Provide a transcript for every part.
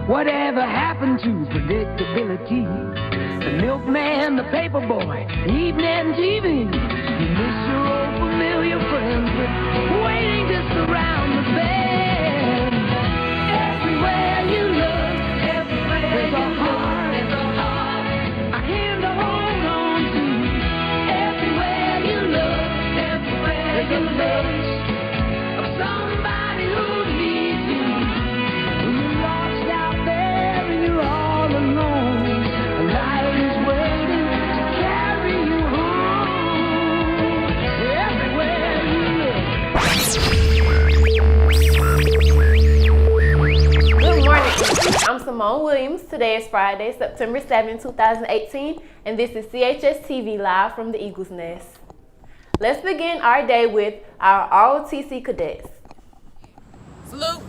Whatever happened to predictability? The milkman, the paper boy, evening TV. You miss your old familiar friends, but waiting just around the bend. Everywhere you look, there's a heart, a hand to hold on to. Everywhere you look, there's a touch of somebody who needs you. When you're lost out there and you're all alone, a light is waiting to carry you home. Everywhere you look. Good morning. I'm Simone Williams. Today is Friday, September 7, 2018, and this is CHS-TV live from the Eagle's Nest. Let's begin our day with our ROTC cadets. Salute.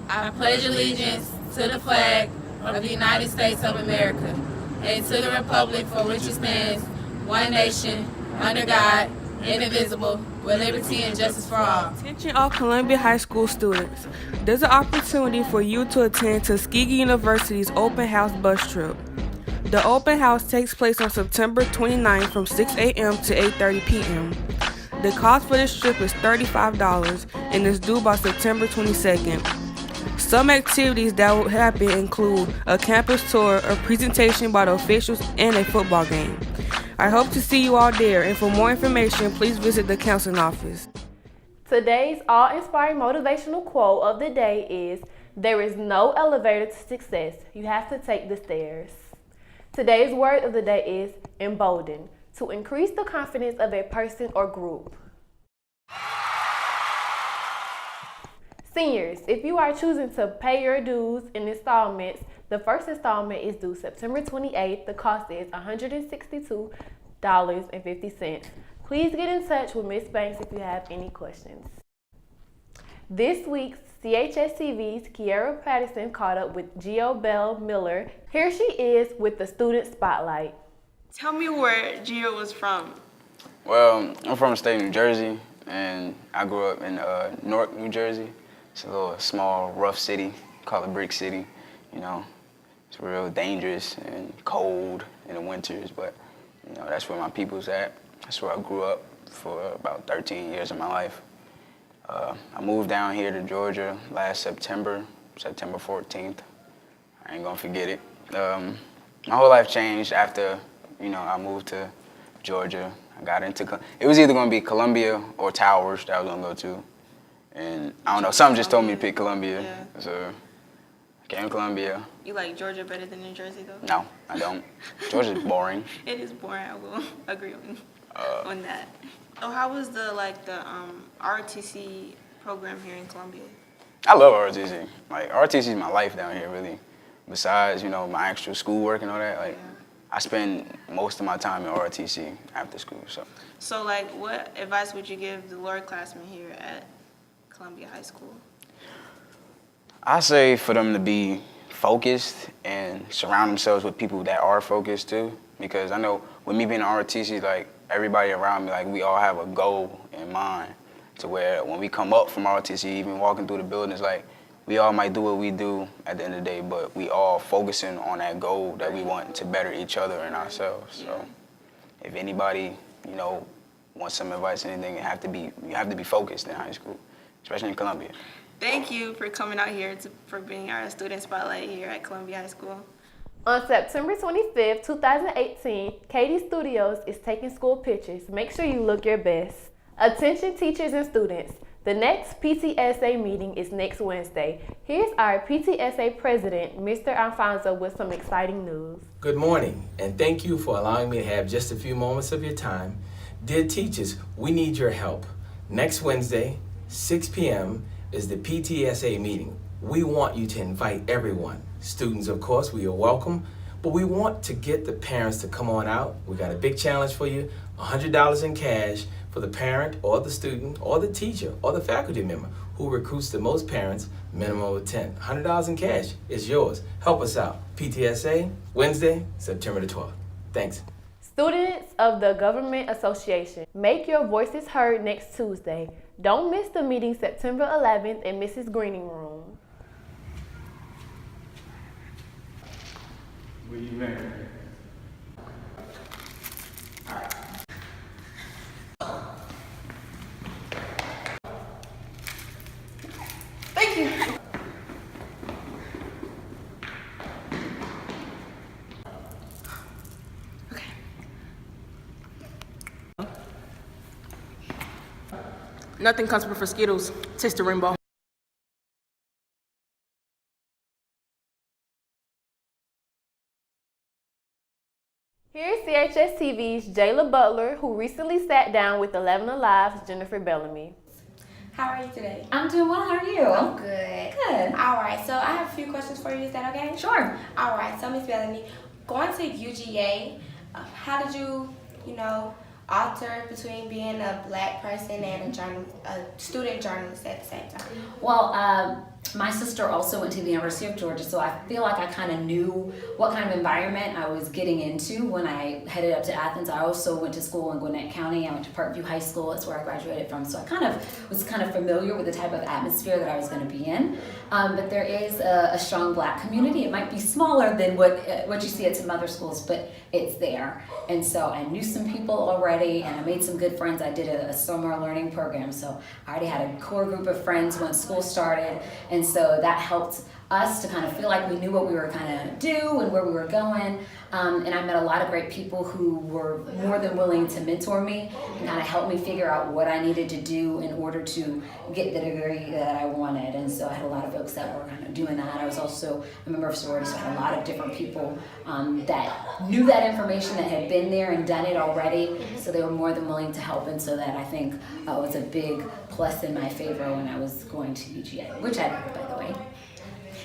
I pledge allegiance to the flag of the United States of America and to the republic for which it stands, one nation, under God, indivisible, with liberty and justice for all. Attention all Columbia High School students. There's an opportunity for you to attend Tuskegee University's open house bus trip. The open house takes place on September 29th from 6 a.m. to 8:30 p.m. The cost for this trip is $35 and is due by September 22nd. Some activities that will happen include a campus tour, a presentation by the officials, and a football game. I hope to see you all there, and for more information, please visit the counseling office. Today's awe-inspiring motivational quote of the day is, "There is no elevator to success. You have to take the stairs." Today's word of the day is embolden, to increase the confidence of a person or group. Seniors, if you are choosing to pay your dues in installments, the first installment is due September 28th. The cost is $162.50. Please get in touch with Ms. Banks if you have any questions. This week's CHS-TV's Kiera Patterson caught up with Jheo Bell-Miller. Here she is with the Student Spotlight. Tell me where Jheo was from. Well, I'm from the state of New Jersey, and I grew up in Newark, New Jersey. It's a little small, rough city, called Brick City. You know, it's real dangerous and cold in the winters, but you know, that's where my people's at. That's where I grew up for about 13 years of my life. I moved down here to Georgia last September 14th. I ain't gonna forget it. My whole life changed after, you know, I moved to Georgia. I got into, it was either gonna be Columbia or Towers that I was gonna go to. And I don't know, something just told me to pick Columbia. Yeah. So I came to Columbia. You like Georgia better than New Jersey though? No, I don't. Georgia's boring. It is boring, I will agree on that. So how was the ROTC program here in Columbia? I love ROTC. Like, ROTC is my life down here, really. Besides, you know, my actual schoolwork and all that, like, yeah. I spend most of my time in ROTC after school, so. So, like, what advice would you give the lower classmen here at Columbia High School? I say for them to be focused and surround themselves with people that are focused too, because I know with me being in ROTC, like, everybody around me, like, we all have a goal in mind, to where when we come up from ROTC, even walking through the buildings, like, we all might do what we do at the end of the day, but we all focusing on that goal that we want to better each other and ourselves. So if anybody, you know, wants some advice or anything, you have to be focused in high school, especially in Columbia. Thank you for coming out here for being our student spotlight here at Columbia High School. On September 25th, 2018, Katie Studios is taking school pictures. Make sure you look your best. Attention teachers and students, the next PTSA meeting is next Wednesday. Here's our PTSA president, Mr. Alfonso, with some exciting news. Good morning, and thank you for allowing me to have just a few moments of your time. Dear teachers, we need your help. Next Wednesday, 6 p.m. is the PTSA meeting. We want you to invite everyone. Students, of course, we are welcome, but we want to get the parents to come on out. We got a big challenge for you, $100 in cash for the parent or the student or the teacher or the faculty member who recruits the most parents, minimum of 10. $100 in cash is yours. Help us out. PTSA, Wednesday, September the 12th. Thanks. Students of the Government Association, make your voices heard next Tuesday. Don't miss the meeting September 11th in Mrs. Greening Room. Will you marry me? Thank you. Nothing comes before Skittles. Taste the rainbow. Here's CHS-TV's Jayla Butler, who recently sat down with 11 Alive's Jennifer Bellamy. How are you today? I'm doing well. How are you? I'm good. Good. All right, so I have a few questions for you. Is that okay? Sure. All right, so Ms. Bellamy, going to UGA, how did you alter between being a black person and a student journalist at the same time? Well, my sister also went to the University of Georgia, so I feel like I kind of knew what kind of environment I was getting into when I headed up to Athens. I also went to school in Gwinnett County. I went to Parkview High School. That's where I graduated from. So I was kind of familiar with the type of atmosphere that I was going to be in. But there is a strong black community. It might be smaller than what you see at some other schools, but it's there. And so I knew some people already, and I made some good friends. I did a summer learning program, so I already had a core group of friends when school started. And so that helped us to kind of feel like we knew what we were kind of do and where we were going. And I met a lot of great people who were more than willing to mentor me and kind of help me figure out what I needed to do in order to get the degree that I wanted. And so I had a lot of folks that were kind of doing that. I was also a member of sorority, so I had a lot of different people that knew that information, that had been there and done it already. So they were more than willing to help. And so that I think was a big plus in my favor when I was going to UGA, which I did, by the way.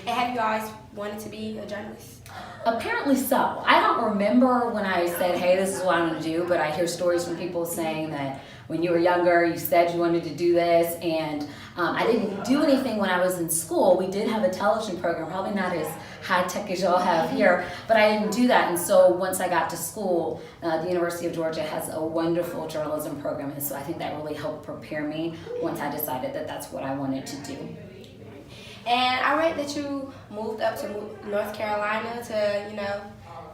And have you always wanted to be a journalist? Apparently so. I don't remember when I said, hey, this is what I'm going to do, but I hear stories from people saying that when you were younger, you said you wanted to do this, and I didn't do anything when I was in school. We did have a television program, probably not as high-tech as y'all have here, but I didn't do that. And so once I got to school, the University of Georgia has a wonderful journalism program, and so I think that really helped prepare me once I decided that that's what I wanted to do. And I read that you moved up to North Carolina to,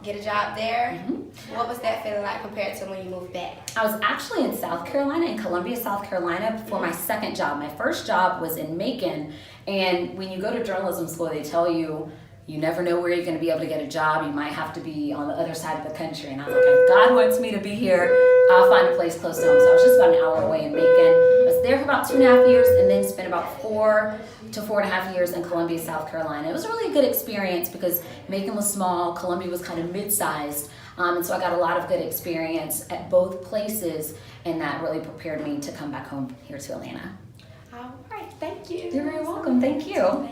get a job there. Mm-hmm. What was that feeling like compared to when you moved back? I was actually in South Carolina, in Columbia, South Carolina, for my second job. My first job was in Macon, and when you go to journalism school, they tell you, you never know where you're going to be able to get a job. You might have to be on the other side of the country. And I was like, if God wants me to be here, I'll find a place close to home. So I was just about an hour away in Macon. I was there for about 2.5 years and then spent about 4 to 4.5 years in Columbia, South Carolina. It was really a good experience because Macon was small, Columbia was kind of mid-sized. And so I got a lot of good experience at both places, and that really prepared me to come back home here to Atlanta. All right, thank you. You're very welcome. Thank you.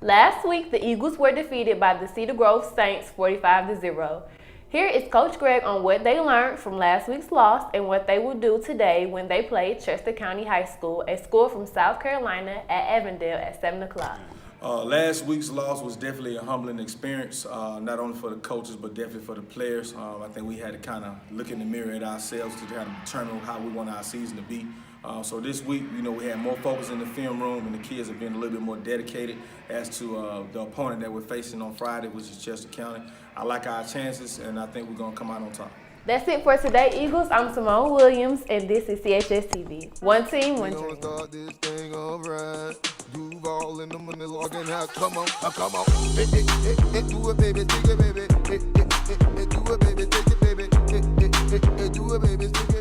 Last week, the Eagles were defeated by the Cedar Grove Saints 45-0. Here is Coach Greg on what they learned from last week's loss and what they will do today when they play Chester County High School, a school from South Carolina, at Avondale at 7 o'clock. Last week's loss was definitely a humbling experience, not only for the coaches, but definitely for the players. I think we had to kind of look in the mirror at ourselves to kind of determine how we want our season to be. So this week, we had more focus in the film room, and the kids have been a little bit more dedicated as to the opponent that we're facing on Friday, which is Chester County. I like our chances, and I think we're going to come out on top. That's it for today, Eagles. I'm Simone Williams, and this is CHS-TV. One team, one dream. Duval in the money logging out. Come on, come on. Do it, baby, take it, baby. Do it, baby, take it, baby. Do it, baby, take it.